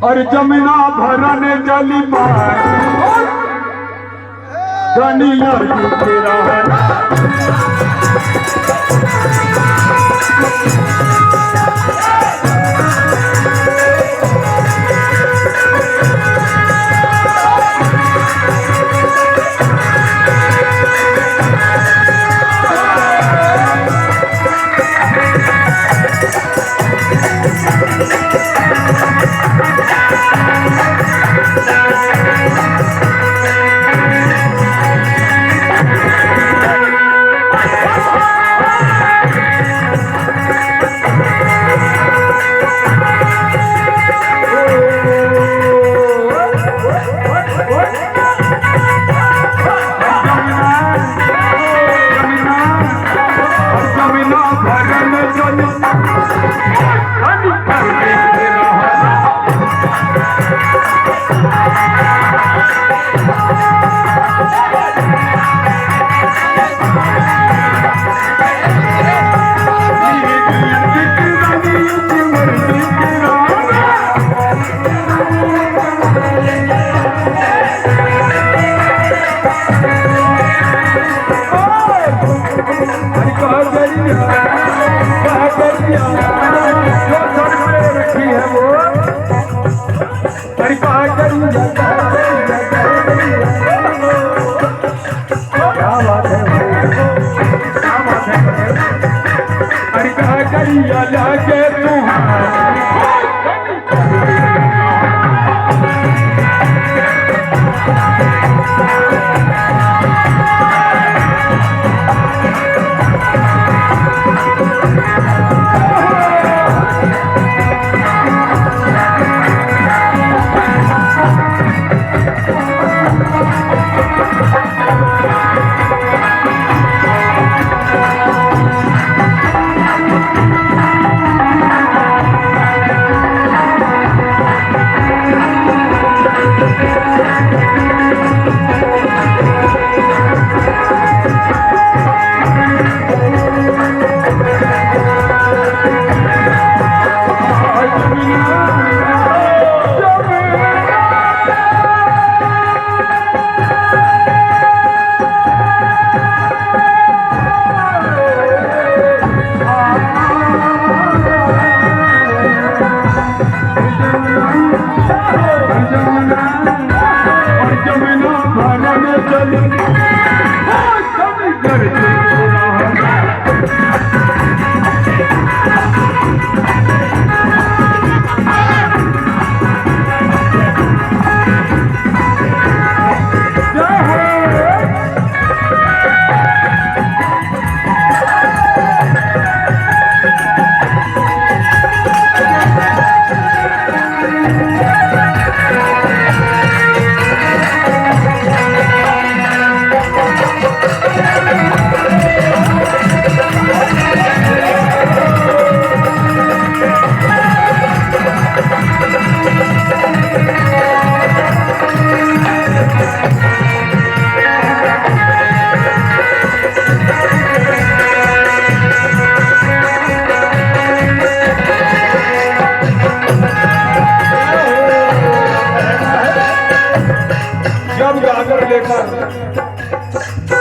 और जमुना भरने जली पानी दुनिया तेरा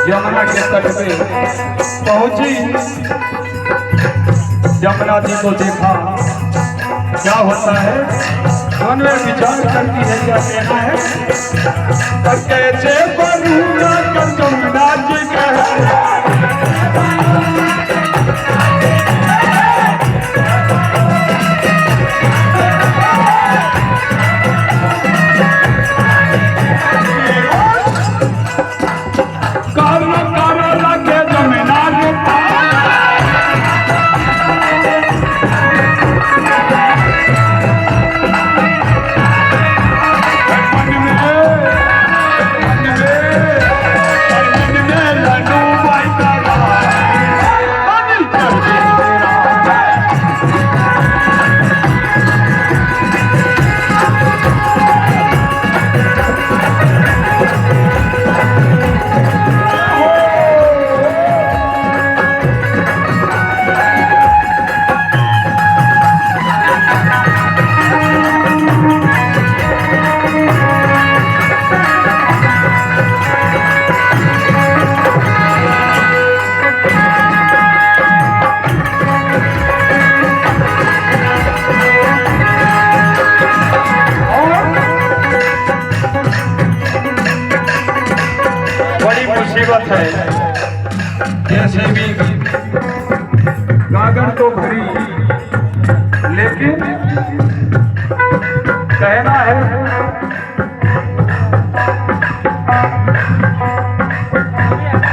यमुना के तट पे पहुंची। यमुना जी को देखा, क्या होता है मन में विचार करती है, क्या कहना है, कैसे बनूंगा यमुना जी का मुसीबत है, जैसे भी गागर तो भरी, लेकिन कहना है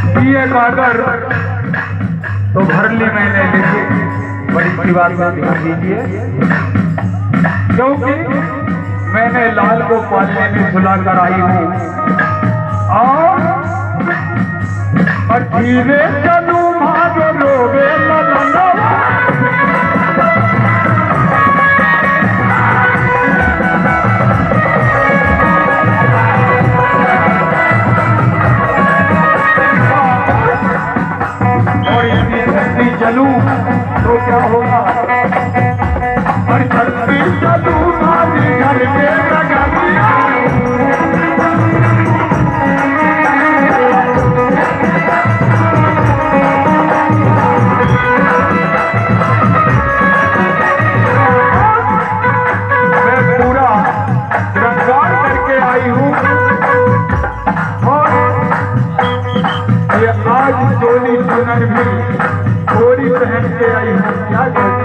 कि ये गागर तो भर ली मैंने, लेकिन बड़ी बड़ी बात का ध्यान दीजिए, क्योंकि मैंने लाल को पालने में सुला कर आई हूँ और धीरे चलू भागो लोगे ललनवा। और इतनी धरती चलू तो क्या होगा, और धरती चलू भाभी घर के लगनिया। आज चोली चुनर भी थोड़ी पहन के आई हूँ, क्या कहते